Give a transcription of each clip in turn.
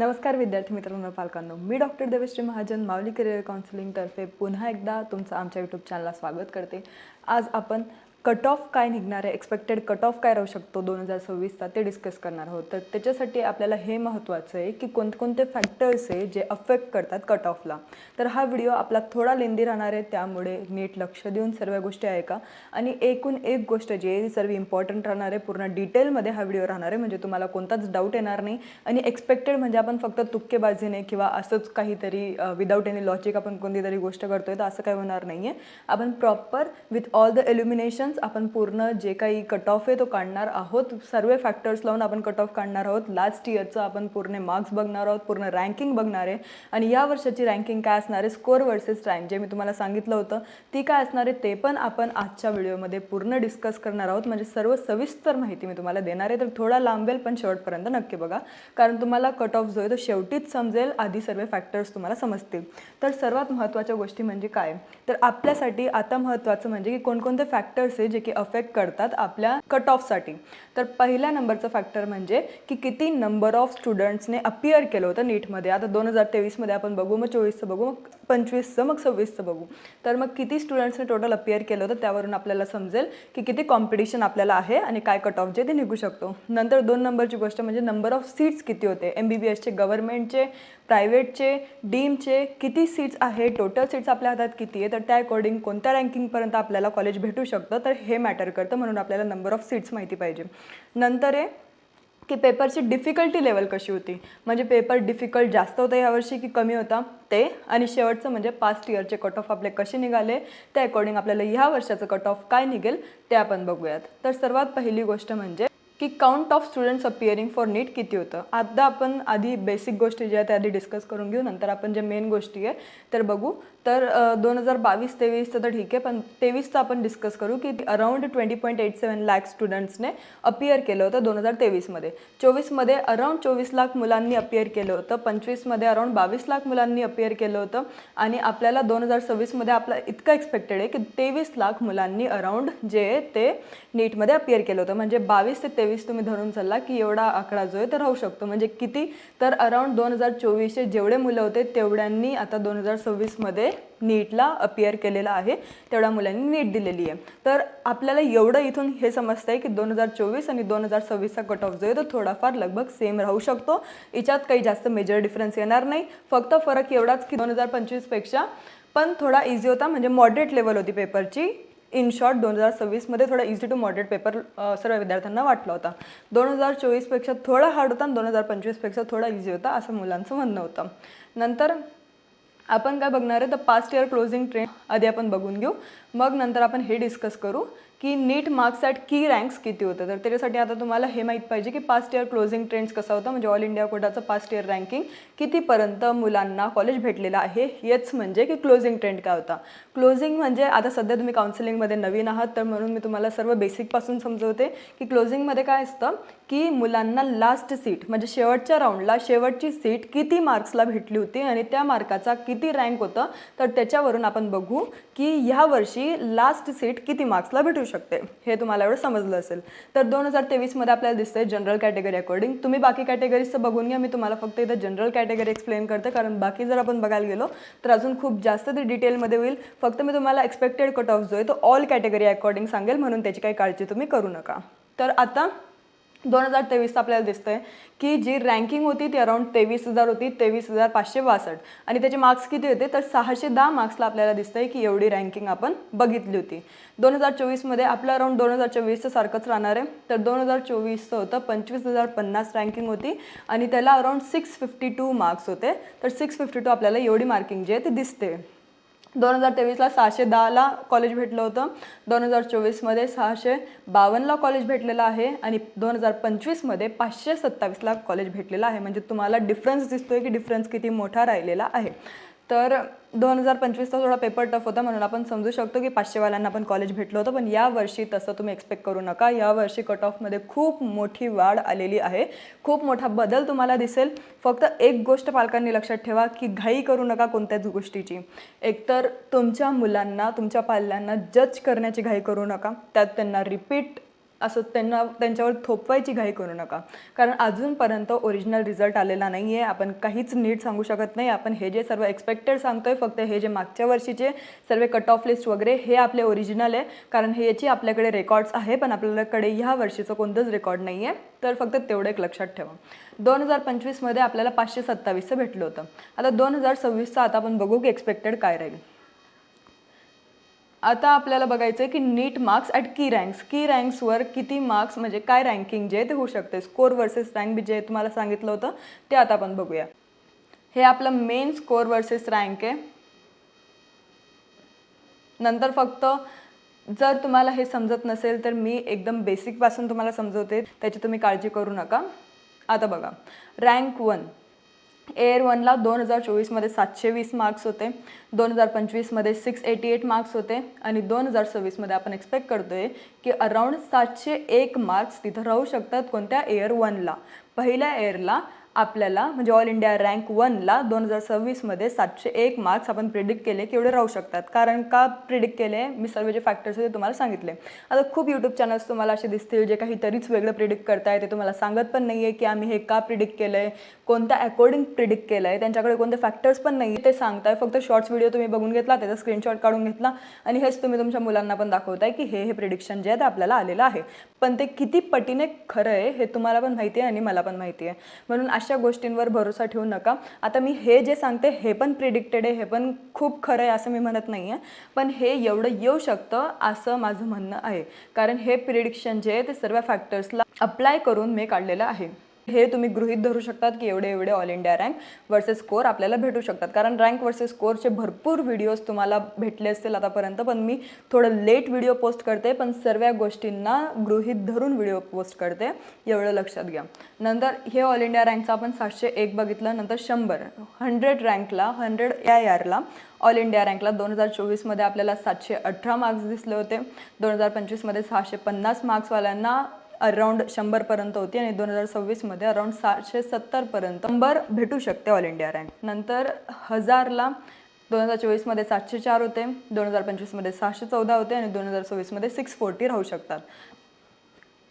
नमस्कार विद्यार्थी मित्रांनो, पालकांनो. मी डॉक्टर देवश्री महाजन, माऊली करिअर काउन्सिलिंग तर्फे पुन्हा एकदा तुमचं आमच्या यूट्यूब चॅनलला स्वागत करते. आज आपण कट ऑफ काय निघणार आहे, एक्सपेक्टेड कट ऑफ काय राहू शकतो 2026चा ते डिस्कस करणार आहोत. तर त्याच्यासाठी आपल्याला हे महत्त्वाचं आहे की कोणते फॅक्टर्स आहे जे अफेक्ट करतात कट ऑफला. तर हा व्हिडिओ आपला थोडा लेंदी राहणार आहे, त्यामुळे नीट लक्ष देऊन सर्व गोष्टी ऐका आणि एकूण एक गोष्ट जी आहे सर्व इम्पॉर्टंट राहणार आहे, पूर्ण डिटेलमध्ये हा व्हिडिओ राहणार आहे, म्हणजे तुम्हाला कोणताच डाऊट येणार नाही. आणि एक्सपेक्टेड म्हणजे आपण फक्त तुक्केबाजीने किंवा असंच काहीतरी विदाऊट एनी लॉजिक आपण कोणतीतरी गोष्ट करतोय तर असं काही होणार नाही आहे. आपण प्रॉपर विथ ऑल द एल्युमिनेशन आपण पूर्ण जे काही कट ऑफ आहे तो काढणार आहोत. सर्व फॅक्टर्स लावून आपण कट ऑफ काढणार आहोत. लास्ट इयरचं आपण पूर्ण मार्क्स बघणार आहोत, पूर्ण रँकिंग बघणार आहे आणि या वर्षाची रँकिंग काय असणार आहे, स्कोअर वर्सेस रँक जे मी तुम्हाला सांगितलं होतं ती काय असणार आहे ते पण आपण आजच्या व्हिडिओमध्ये पूर्ण डिस्कस करणार आहोत. म्हणजे सर्व सविस्तर माहिती मी तुम्हाला देणार आहे. तर थोडा लांबेल पण शेवटपर्यंत नक्की बघा, कारण तुम्हाला कट ऑफ जो आहे तो शेवटीच समजेल, आधी सर्व फॅक्टर्स तुम्हाला समजतील. तर सर्वात महत्त्वाच्या गोष्टी म्हणजे काय, तर आपल्यासाठी आता महत्त्वाचं म्हणजे की कोणकोणते फॅक्टर्स जे की अफेक्ट करतात आपल्या कट ऑफसाठी. तर पहिल्या नंबरचं फॅक्टर म्हणजे की किती नंबर ऑफ स्टुडंट्सने अपियर केलं होतं नीटमध्ये. आता 2023मध्ये आपण बघू, मग 24चं बघू, मग 25चं, मग 26चं बघू. तर मग किती स्टुडंट्सने टोटल अपियर केलं होतं त्यावरून आपल्याला समजेल की किती कॉम्पिटिशन आपल्याला आहे आणि काय कट ऑफ जे ते निघू शकतो. नंतर 2 नंबरची गोष्ट म्हणजे नंबर ऑफ सीट्स किती होते, MBBSचे, गव्हर्नमेंटचे, प्रायव्हेटचे, डीमचे किती सीट्स आहे, टोटल सीट्स आपल्या हातात किती आहे, तर त्या अकॉर्डिंग कोणत्या रँकिंगपर्यंत आपल्याला कॉलेज भेटू शकतं, तर हे मॅटर करतं. म्हणून आपल्याला नंबर ऑफ सीट्स माहिती पाहिजे. नंतर आहे की पेपरची डिफिकल्टी लेवल कशी होती, म्हणजे पेपर डिफिकल्ट जास्त होता यावर्षी की कमी होता ते. आणि शेवटचं म्हणजे पास्ट इयरचे कट ऑफ आपले कसे निघाले, त्या अकॉर्डिंग आपल्याला ह्या वर्षाचं कट ऑफ काय निघेल ते आपण बघूयात. तर सर्वात पहिली गोष्ट म्हणजे की count of students appearing for NEET किती होतं. आता आपण आधी बेसिक गोष्टी ज्या त्या आधी डिस्कस करून घेऊ, नंतर आपण जे मेन गोष्टी आहे तर बघू. तर 2022-23चं तर ठीक आहे, पण 23चं आपण डिस्कस करू की अराउंड 20.87 लाख स्टुडंट्सने अपियर केलं होतं 2023मध्ये. 24मध्ये अराउंड 24 लाख मुलांनी अपियर केलं होतं. 25मध्ये अराउंड 22 लाख मुलांनी अपियर केलं होतं. आणि आपल्याला 2026मध्ये आपलं इतकं एक्सपेक्टेड आहे की 23 लाख मुलांनी अराउंड जे आहे ते नीटमध्ये अपियर केलं होतं. म्हणजे 22 ते 23 तुम्ही धरून चालला की एवढा आकडा जो आहे तो राहू शकतो. म्हणजे किती, तर अराउंड 2024चे जेवढे मुलं होते तेवढ्यांनी आता 2026मध्ये नीटला अपियर केलेलं आहे, तेवढ्या मुलांनी नीट दिलेली आहे. तर आपल्याला एवढं इथून हे समजतं आहे की 2024 आणि 2026चा कट ऑफ जो आहे तो थोडाफार लगभग सेम राहू शकतो. याच्यात काही जास्त मेजर डिफरन्स येणार नाही. फक्त फरक एवढाच की 2025पेक्षा पण थोडा इझी होता, म्हणजे मॉडरेट लेवल होती पेपरची. इन शॉर्ट 2026मध्ये थोडा इझी टू मॉडरेट पेपर सर्व विद्यार्थ्यांना वाटला होता. 2024पेक्षा थोडा हार्ड होता आणि 2025पेक्षा थोडा इझी होता असं मुलांचं म्हणणं होतं. नंतर आपण काय बघणार आहे, तर पास्ट इयर क्लोजिंग ट्रेंड आधी आपण बघून घेऊ, मग नंतर आपण हे डिस्कस करू की नीट मार्क्स ॲट की रँक्स किती होतं. तर त्याच्यासाठी आता तुम्हाला हे माहीत पाहिजे की पास्ट इयर क्लोजिंग ट्रेंड्स कसा होता, म्हणजे ऑल इंडिया कोटाचं पास्ट इयर रँकिंग कितीपर्यंत मुलांना कॉलेज भेटलेलं आहे, हेच म्हणजे की क्लोजिंग ट्रेंड काय होता. क्लोजिंग म्हणजे आता सध्या तुम्ही काउन्सिलिंगमध्ये नवीन आहात तर म्हणून मी तुम्हाला सर्व बेसिकपासून समजवते की क्लोजिंगमध्ये काय असतं की मुलांना लास्ट सीट म्हणजे शेवटच्या राऊंडला शेवटची सीट किती मार्क्सला भेटली होती आणि त्या मार्काचा किती रँक होतं, तर त्याच्यावरून आपण बघू की ह्या वर्षी लास्ट सीट किती मार्क्सला भेटू शकते. हे तुम्हाला एवढं समजलं असेल. तर 2023मध्ये आपल्याला दिसतंय जनरल कॅटेगरी अकॉर्डिंग. तुम्ही बाकी कॅटेगरीजचं बघून घ्या, मी तुम्हाला फक्त इथं जनरल कॅटेगरी एक्सप्लेन करते, कारण बाकी जर आपण बघायला गेलो तर अजून खूप जास्त ते डिटेलमध्ये होईल. फक्त मी तुम्हाला एक्सपेक्टेड कट ऑफ जो आहे तो ऑल कॅटेगरी अकॉर्डिंग सांगेल, म्हणून त्याची काही काळजी तुम्ही करू नका. तर आता 2023 आपल्याला दिसतंय की जी रँकिंग होती ती अराउंड 23,000 होती, 23,562. आणि त्याचे मार्क्स किती होते, तर 610 मार्क्सला आपल्याला दिसतंय की एवढी रँकिंग आपण बघितली होती. 2024मध्ये आपलं अराउंड 2024चं सारखंच राहणार आहे. तर 2024चं होतं 25,050 रँकिंग होती आणि त्याला अराउंड 652 मार्क्स होते. तर 652 आपल्याला एवढी मार्किंग जी आहे ती दिसते. 2023ला 610ला कॉलेज भेटलं होतं, 2024मध्ये 652ला कॉलेज भेटलेलं आहे आणि 2025मध्ये 527ला कॉलेज भेटलेलं आहे. म्हणजे तुम्हाला डिफरन्स दिसतोय की डिफरन्स किती मोठा राहिलेला आहे. तर 2025चा थोडा पेपर टफ होता, म्हणून आपण समजू शकतो की 500वाल्यांना पण कॉलेज भेटलं होतं. पण यावर्षी तसं तुम्ही एक्सपेक्ट करू नका. यावर्षी कट ऑफमध्ये खूप मोठी वाढ आलेली आहे, खूप मोठा बदल तुम्हाला दिसेल. फक्त एक गोष्ट पालकांनी लक्षात ठेवा की घाई करू नका कोणत्याच गोष्टीची. एकतर तुमच्या मुलांना, तुमच्या पाल्यांना जज करण्याची घाई करू नका, त्यात त्यांना रिपीट असं त्यांच्यावर थोपवायची घाई करू नका, कारण अजूनपर्यंत ओरिजिनल रिझल्ट आलेला नाही आहे. आपण काहीच नीट सांगू शकत नाही. आपण हे जे सर्व एक्सपेक्टेड सांगतोय, फक्त हे जे मागच्या वर्षीचे सर्व कट ऑफ लिस्ट वगैरे हे आपले ओरिजिनल आहे, कारण हे याची आपल्याकडे रेकॉर्ड्स आहे, पण आपल्याकडे ह्या वर्षीचं कोणतंच रेकॉर्ड नाही आहे. तर फक्त तेवढं एक लक्षात ठेवा. 2025मध्ये आपल्याला 527चं भेटलं होतं. आता 2026चं आता आपण बघू की एक्सपेक्टेड काय राहील. आता आपल्याला बघायचं आहे की नीट मार्क्स ॲट की रँक्सवर किती मार्क्स म्हणजे काय रँकिंग जे ते होऊ शकते. Score versus rank B J तुम्हाला सांगितलं होतं ते आता आपण बघूया. हे आपलं मेन स्कोर वर्सेस रँक आहे. नंतर फक्त जर तुम्हाला हे समजत नसेल तर मी एकदम बेसिकपासून तुम्हाला समजवते, त्याची तुम्ही काळजी करू नका. आता बघा, रँक 1 एअर 1ला 2024मध्ये 720 मार्क्स होते, 2025मध्ये 688 मार्क्स होते आणि 2026मध्ये आपण एक्सपेक्ट करतोय की अराउंड 701 मार्क्स तिथं राहू शकतात. कोणत्या? एअर 1ला. पहिल्या एअरला आपल्याला म्हणजे ऑल इंडिया रँक 1ला 2026मध्ये 701 मार्क्स आपण प्रिडिक्ट केले की एवढे राहू शकतात. कारण का प्रिडिक्ट केले, मी सर्व जे फॅक्टर्स आहे ते तुम्हाला सांगितले. आता खूप यूट्यूब चॅनल्स तुम्हाला असे दिसतील जे काहीतरीच वेगळं प्रिडिक्ट करताय, ते तुम्हाला सांगत पण नाही आहे की आम्ही हे का प्रिडिक्ट केलं आहे, कोणत्या अकॉर्डिंग प्रिडिक्ट केलं आहे, त्यांच्याकडे कोणते फॅक्टर्स पण नाही ते सांगताय. फक्त शॉर्ट्स व्हिडिओ तुम्ही बघून घेतला, त्याचा स्क्रीनशॉट काढून घेतला आणि हेच तुम्ही तुमच्या मुलांना पण दाखवताय की हे प्रिडिक्शन जे आहे ते आपल्याला आलेलं आहे. पण ते किती पटीने खरं आहे हे तुम्हाला पण माहिती आहे आणि मला पण माहिती आहे. म्हणून अशा गोष्टींवर भरोसा ठेवू नका. आता मी हे जे सांगते हे पण प्रिडिक्टेड आहे, हे पण खूप खरं आहे असं मी म्हणत नाही आहे, पण हे एवढं येऊ शकतं असं माझं म्हणणं आहे. कारण हे प्रिडिक्शन जे आहे ते सर्व फॅक्टर्सला अप्लाय करून मी काढलेलं आहे. हे तुम्ही गृहीत धरू शकतात की एवढे all India rank versus score आपल्याला भेटू शकतात. कारण रँक वर्सेस स्कोरचे भरपूर व्हिडिओज तुम्हाला भेटले असतील आतापर्यंत, पण मी थोडं लेट व्हिडिओ पोस्ट करते, पण सर्व गोष्टींना गृहीत धरून व्हिडिओ पोस्ट करते, एवढं लक्षात घ्या. नंतर हे ऑल इंडिया रँकचं आपण 701 बघितलं. नंतर 100 रँकला 100 या इयरला ऑल इंडिया रँकला 2024मध्ये आपल्याला 718 मार्क्स दिसले होते, 2025मध्ये 650 मार्क्सवाल्यांना अराउंड 100पर्यंत होती आणि 2026मध्ये अराउंड 770पर्यंत नंबर भेटू शकते ऑल इंडिया रँक. नंतर 1000ला 2024मध्ये 704 होते, 2025मध्ये 614 होते आणि 2026मध्ये 640 राहू शकतात.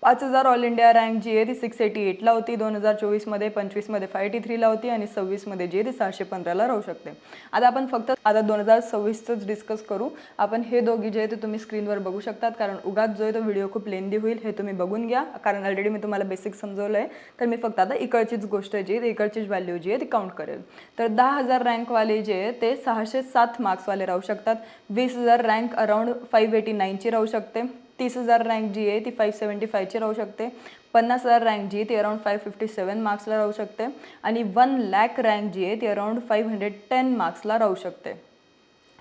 5000 ऑल इंडिया रँक जी आहे ती 688ला होती, 2024मध्ये 25मध्ये 583ला होती आणि 26मध्ये जी आहे ती 615ला राहू शकते. आता आपण फक्त 2026चंच डिस्कस करू. आपण हे दोघी जे आहे ते तुम्ही स्क्रीनवर बघू शकतात, कारण उगाच जो आहे तो व्हिडिओ खूप लेंदी होईल, हे तुम्ही बघून घ्या. कारण ऑलरेडी मी तुम्हाला बेसिक समजवलं आहे, तर मी फक्त आता इकडचीच गोष्ट जी आहे इकडचीच व्हॅल्यू जी आहे ती काउंट करेल. तर 10,000 रँकवाले जे आहे ते 607 मार्क्सवाले राहू शकतात, 20,000 रँक अराउंड 589ची राहू शकते, 30,000 रँक जी आहे ती 575ची राहू शकते, 50,000 रँक जी ती अराउंड 557 मार्क्सला राहू शकते आणि 1,00,000 रँक जी आहे ती अराउंड 510 मार्क्सला राहू शकते.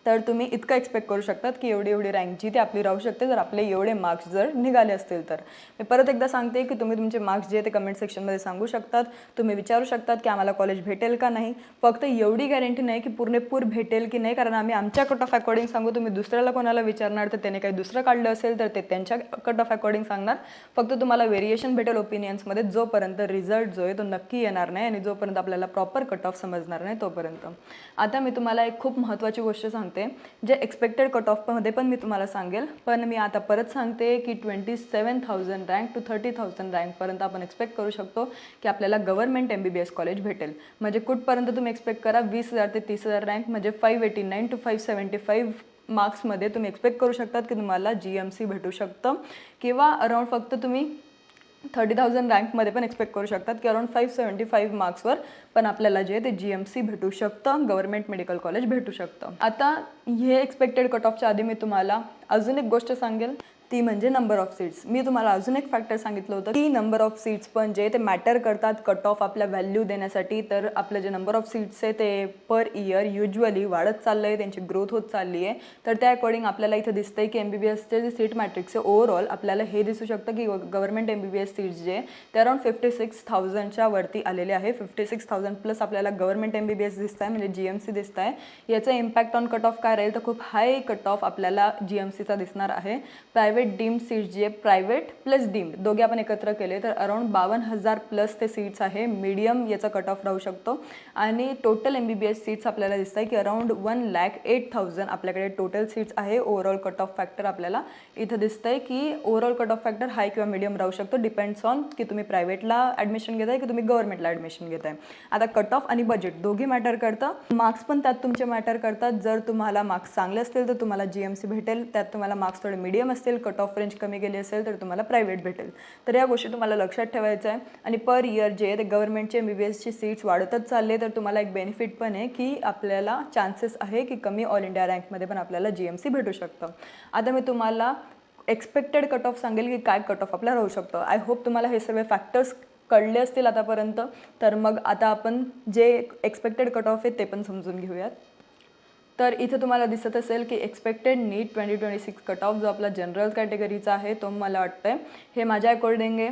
तर तुम्ही इतकं एक्सपेक्ट करू शकतात की एवढी रँक जी ती आपली राहू शकते जर आपले एवढे मार्क्स जर निघाले असतील तर. मी परत एकदा सांगते की तुम्ही तुमचे मार्क्स जे आहे ते कमेंट सेक्शनमध्ये सांगू शकतात. तुम्ही विचारू शकतात की आम्हाला कॉलेज भेटेल का नाही. फक्त एवढी गॅरंटी नाही की पूर्णपूर भेटेल की नाही, कारण आम्ही आमच्या कट ऑफ अकॉर्डिंग सांगू. तुम्ही दुसऱ्याला कोणाला विचारणार तर त्याने काही दुसरं काढलं असेल तर ते त्यांच्या कट ऑफ अकॉर्डिंग सांगणार. फक्त तुम्हाला व्हेरिएशन भेटेल ओपिनियन्समध्ये जोपर्यंत रिझल्ट जो आहे तो नक्की येणार नाही आणि जोपर्यंत आपल्याला प्रॉपर कट ऑफ समजणार नाही तोपर्यंत. आता मी तुम्हाला एक खूप महत्त्वाची गोष्ट सांगते जे एक्सपेक्टेड कट ऑफमध्ये पण मी तुम्हाला सांगेल, पण मी आता परत सांगते की 27,000 रँक टू 30,000 रँकपर्यंत आपण एक्सपेक्ट करू शकतो की आपल्याला गव्हर्नमेंट MBBS कॉलेज भेटेल. म्हणजे कुठपर्यंत तुम्ही एक्सपेक्ट करा, 20,000 ते 30,000 रँक म्हणजे 589 टू 575 मार्क्समध्ये तुम्ही एक्सपेक्ट करू शकतात की तुम्हाला GMC भेटू शकतं, किंवा अराउंड फक्त तुम्ही 30,000 रँकमध्ये पण एक्सपेक्ट करू शकतात की अराउंड 575 मार्क्सवर पण आपल्याला जे ते GMC भेटू शकतं, गव्हर्नमेंट मेडिकल कॉलेज भेटू शकतं. आता हे एक्सपेक्टेड कट ऑफच्या आधी मी तुम्हाला अजून एक गोष्ट सांगेल, ती म्हणजे नंबर ऑफ सीट्स. मी तुम्हाला अजून एक फॅक्टर सांगितलं होतं की नंबर ऑफ सीट्स पण जे ते मॅटर करतात कट ऑफ आपल्या व्हॅल्यू देण्यासाठी. तर आपलं जे नंबर ऑफ सीट्स आहे ते पर इयर युजली वाढत चाललं आहे, त्यांची ग्रोथ होत चालली आहे. तर त्या अकॉर्डिंग आपल्याला इथं दिसतंय की MBBSचे जे सीट मॅट्रिक्स आहे ओव्हरऑल आपल्याला हे दिसू शकतं की गव्हर्नमेंट MBBS सीट्स जे ते अराउंड 56,000च्या वरती आलेले आहे. 56,000 प्लस आपल्याला गव्हर्नमेंट MBBS दिसत आहे, म्हणजे GMC दिसत आहे. याचा इम्पॅक्ट ऑन कट ऑफ काय राहील तर खूप हाय कट ऑफ आपल्याला GMCचा दिसणार आहे. प्रायव्हेट प्रायव्हेट डीम्ड सीट्स जे प्रायव्हेट प्लस डीम्ड दोघे आपण एकत्र केले तर अराउंड 52,000 प्लस ते सीट्स आहे. मीडियम याचा कट ऑफ राहू शकतो आणि टोटल MBBS सीट्स आपल्याला दिसत आहे की अराउंड 1,08,000 आपल्याकडे टोटल सीट्स आहे. ओव्हरऑल कट ऑफ फॅक्टर आपल्याला इथं दिसतंय की ओव्हरऑल कट ऑफ फॅक्टर हाय किंवा मीडियम राहू शकतो, डिपेंड्स ऑन की तुम्ही प्रायव्हेटला ॲडमिशन घेताय की तुम्ही गव्हर्नमेंटला ॲडमिशन घेताय. आता कट ऑफ आणि बजेट दोघे मॅटर करतं, मार्क्स पण त्यात तुमचे मॅटर करतात. जर तुम्हाला मार्क्स चांगले असतील तर तुम्हाला GMC भेटेल, त्यात तुम्हाला मार्क्स थोडे मीडियम असतील, कट ऑफ रेंज कमी गेली असेल तर तुम्हाला प्रायव्हेट भेटेल. तर या गोष्टी तुम्हाला लक्षात ठेवायचं आहे. आणि पर इयर जे ते गव्हर्नमेंटचे MBBSची सीट्स वाढतच चालले तर तुम्हाला एक बेनिफिट पण आहे की आपल्याला चान्सेस आहे की कमी ऑल इंडिया रँकमध्ये पण आपल्याला GMC भेटू शकतं. आता मी तुम्हाला एक्सपेक्टेड कट ऑफ सांगेल की काय कट ऑफ आपला राहू शकतं. आय होप तुम्हाला हे सर्व फॅक्टर्स कळले असतील आतापर्यंत. तर मग आता आपण जे एक्सपेक्टेड कट ऑफ आहे ते पण समजून घेऊयात. तर इथे तुम्हाला दिसत असेल की एक्सपेक्टेड नीट 2026 कट ऑफ जो आपला जनरल कॅटेगरीचा आहे तो मला वाटतं हे माझ्या अकॉर्डिंग आहे.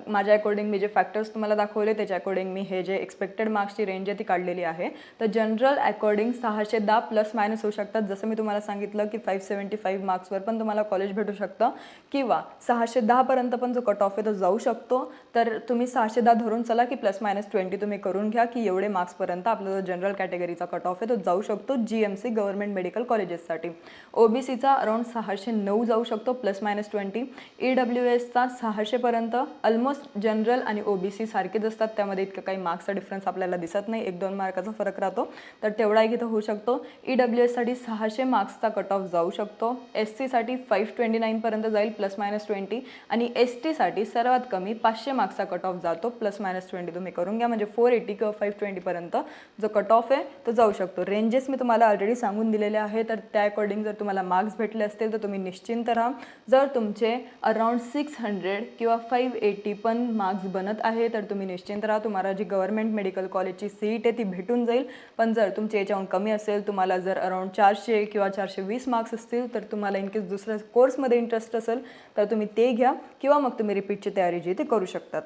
माझ्या अकॉर्डिंग मी जे फॅक्टर्स तुम्हाला दाखवले त्याच्या अकॉर्डिंग मी हे जे एक्सपेक्टेड मार्क्सची रेंज आहे ती काढलेली आहे. तर जनरल अकॉर्डिंग 610 प्लस मायनस होऊ शकतात. जसं मी तुम्हाला सांगितलं की 575 मार्क्सवर पण तुम्हाला कॉलेज भेटू शकतं किंवा 610पर्यंत पण जो कट ऑफ आहे तो जाऊ शकतो. तर तुम्ही 610 धरून चला की प्लस मायनस 20 तुम्ही करून घ्या की एवढे मार्क्सपर्यंत आपला जो जनरल कॅटेगरीचा कट ऑफ आहे तो जाऊ शकतो GMC गव्हर्नमेंट मेडिकल कॉलेजेससाठी. OBCचा अराउंड 609 जाऊ शकतो प्लस मायनस 20. EWSचा 600पर्यंत. ऑलमोस्ट जनरल आणि OBC सारखेच असतात, त्यामध्ये इतकं काही मार्क्सचा डिफरन्स आपल्याला दिसत नाही, 1-2 मार्काचा फरक राहतो. तर तेवढा एक इथं होऊ शकतो. EWSसाठी 600 मार्क्सचा कट ऑफ जाऊ शकतो. SCसाठी 529पर्यंत जाईल प्लस मायनस 20 आणि STसाठी सर्वात कमी 500 मार्क्सचा कट ऑफ जातो प्लस मायनस 20 तुम्ही करून घ्या, म्हणजे 480 किंवा 520पर्यंत जो कट ऑफ आहे तो जाऊ शकतो. रेंजेस मी तुम्हाला ऑलरेडी सांगून दिलेले आहे, तर त्या अकॉर्डिंग जर तुम्हाला मार्क्स भेटले असतील तर तुम्ही निश्चिंत राहा. जर तुमचे अराउंड 600 किंवा 580 पण मार्क्स बनत आहे तर तुम्ही निश्चिंत राहा, तुम्हाला जी गव्हर्नमेंट मेडिकल कॉलेजची सीट आहे ती भेटून जाईल. पण जर तुमचे याच्याहून कमी असेल, तुम्हाला जर अराउंड 400 किंवा 420 मार्क्स असतील तर तुम्हाला इनकेस दुसऱ्या कोर्समध्ये इंटरेस्ट असेल तर तुम्ही ते घ्या किंवा मग तुम्ही रिपीटची तयारी जी ते करू शकतात.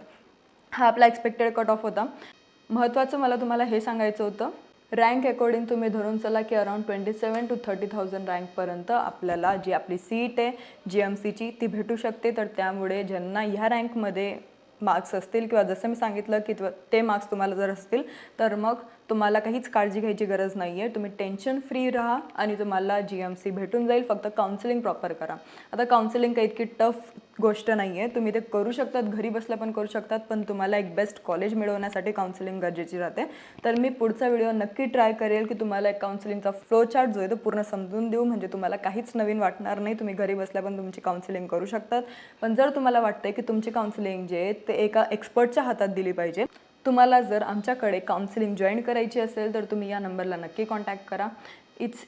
हा आपला एक्सपेक्टेड कट ऑफ होता. महत्त्वाचं मला तुम्हाला हे सांगायचं होतं, रँक अकॉर्डिंग तुम्ही धरून चला की अराउंड 27,000 to 30,000 रँकपर्यंत आपल्याला जी आपली सीट आहे GMCची ती भेटू शकते. तर त्यामुळे ज्यांना ह्या रँकमध्ये मार्क्स असतील किंवा जसं मी सांगितलं की ते मार्क्स तुम्हाला जर असतील तर मग तुम्हाला काहीच काळजी घ्यायची गरज नाही आहे. तुम्ही टेन्शन फ्री राहा आणि तुम्हाला GMC भेटून जाईल. फक्त काउन्सिलिंग प्रॉपर करा. आता काउन्सिलिंग काही इतकी टफ गोष्ट नाही आहे, तुम्ही ते करू शकतात, घरी बसल्या पण करू शकतात, पण तुम्हाला एक बेस्ट कॉलेज मिळवण्यासाठी काउन्सिलिंग गरजेची राहते. तर मी पुढचा व्हिडिओ नक्की ट्राय करेल की तुम्हाला एक काउन्सिलिंगचा फ्लो चार्ट जो आहे तो पूर्ण समजून देऊ, म्हणजे तुम्हाला काहीच नवीन वाटणार नाही. तुम्ही घरी बसल्या पण तुमची काउन्सिलिंग करू शकतात. पण जर तुम्हाला वाटतंय की तुमची काउन्सिलिंग जे आहे ते एका एक्सपर्टच्या हातात दिली पाहिजे, तुम्हाला जर आमच्याकडे काउन्सिलिंग जॉईन करायची असेल तर तुम्ही या नंबरला नक्की कॉन्टॅक्ट करा. इट्स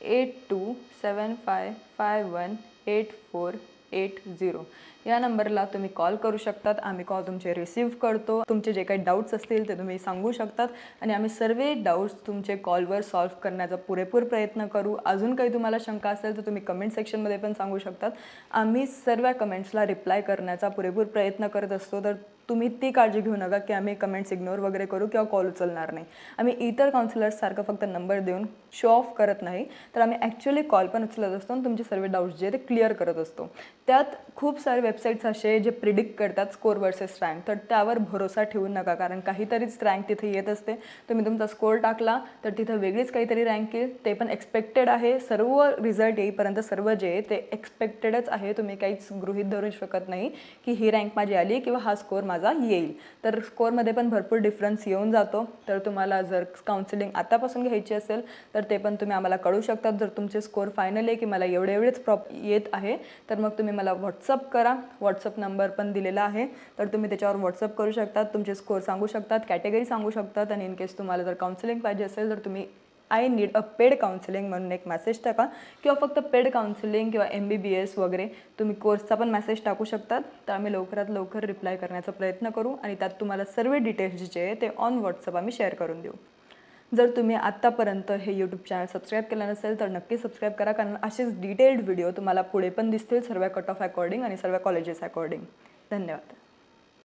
8275518480. या नंबरला तुम्ही कॉल करू शकतात. आम्ही कॉल तुमचे रिसीव्ह करतो. तुमचे जे काही डाऊट्स असतील ते तुम्ही सांगू शकतात आणि आम्ही सर्व डाऊट्स तुमचे कॉलवर सॉल्व्ह करण्याचा पुरेपूर प्रयत्न करू. अजून काही तुम्हाला शंका असेल तर तुम्ही कमेंट सेक्शनमध्ये पण सांगू शकतात. आम्ही सर्व कमेंट्सला रिप्लाय करण्याचा पुरेपूर प्रयत्न करत असतो. तर तुम्ही ती काळजी घेऊ नका की आम्ही कमेंट्स इग्नोर वगैरे करू किंवा कॉल उचलणार नाही. आम्ही इतर काउन्सिलर्ससारखं फक्त नंबर देऊन शो ऑफ करत नाही, तर आम्ही ॲक्च्युअली कॉल पण उचलत असतो आणि तुमचे सर्व डाऊट्स जे ते क्लिअर करत असतो. त्यात खूप सारे वेबसाईट्स असे जे प्रिडिक्ट करतात स्कोर वर्सेस रँक, तर त्यावर भरोसा ठेवू नका, कारण काहीतरीच रँक तिथे येत असते. तुम्ही तुमचा स्कोर टाकला तर तिथं वेगळीच काहीतरी रँक येईल, ते पण एक्सपेक्टेड आहे. सर्व रिझल्ट येईपर्यंत सर्व जे आहे ते एक्सपेक्टेडच आहे. तुम्ही काहीच गृहीत धरू शकत नाही की ही रँक माझी आली किंवा हा स्कोर माझा येईल. तर स्कोरमध्ये पण भरपूर डिफरन्स येऊन जातो. तर तुम्हाला जर काउन्सिलिंग आतापासून घ्यायची असेल तर ते पण तुम्ही आम्हाला कळू शकतात. जर तुमचे स्कोर फायनल आहे की मला एवढेच येत आहे तर मग तुम्ही मला व्हॉट्सअप करा. व्हॉट्सअप नंबर पण दिलेला आहे, तर तुम्ही त्याच्यावर व्हॉट्सअप करू शकतात. तुमचे स्कोर सांगू शकतात, कॅटेगरी सांगू शकतात आणि इनकेस तुम्हाला जर काउन्सिलिंग पाहिजे असेल तर तुम्ही I need a paid counselling म्हणून एक मेसेज टाका किंवा फक्त पेड काउन्सिलिंग किंवा MBBS वगैरे तुम्ही कोर्सचा पण मेसेज टाकू शकतात. तर आम्ही लवकरात लवकर रिप्लाय करण्याचा प्रयत्न करू आणि त्यात तुम्हाला सर्व डिटेल्स जे आहे ते ऑन व्हॉट्सअप आम्ही शेअर करून देऊ. जर तुम्ही आत्तापर्यंत हे यूट्यूब चॅनल सबस्क्राईब केलं नसेल तर नक्की सबस्क्राईब करा, कारण असेच डिटेल्ड व्हिडिओ तुम्हाला पुढे पण दिसतील सर्व कट ऑफ अकॉर्डिंग आणि सर्व कॉलेजेस अकॉर्डिंग. धन्यवाद.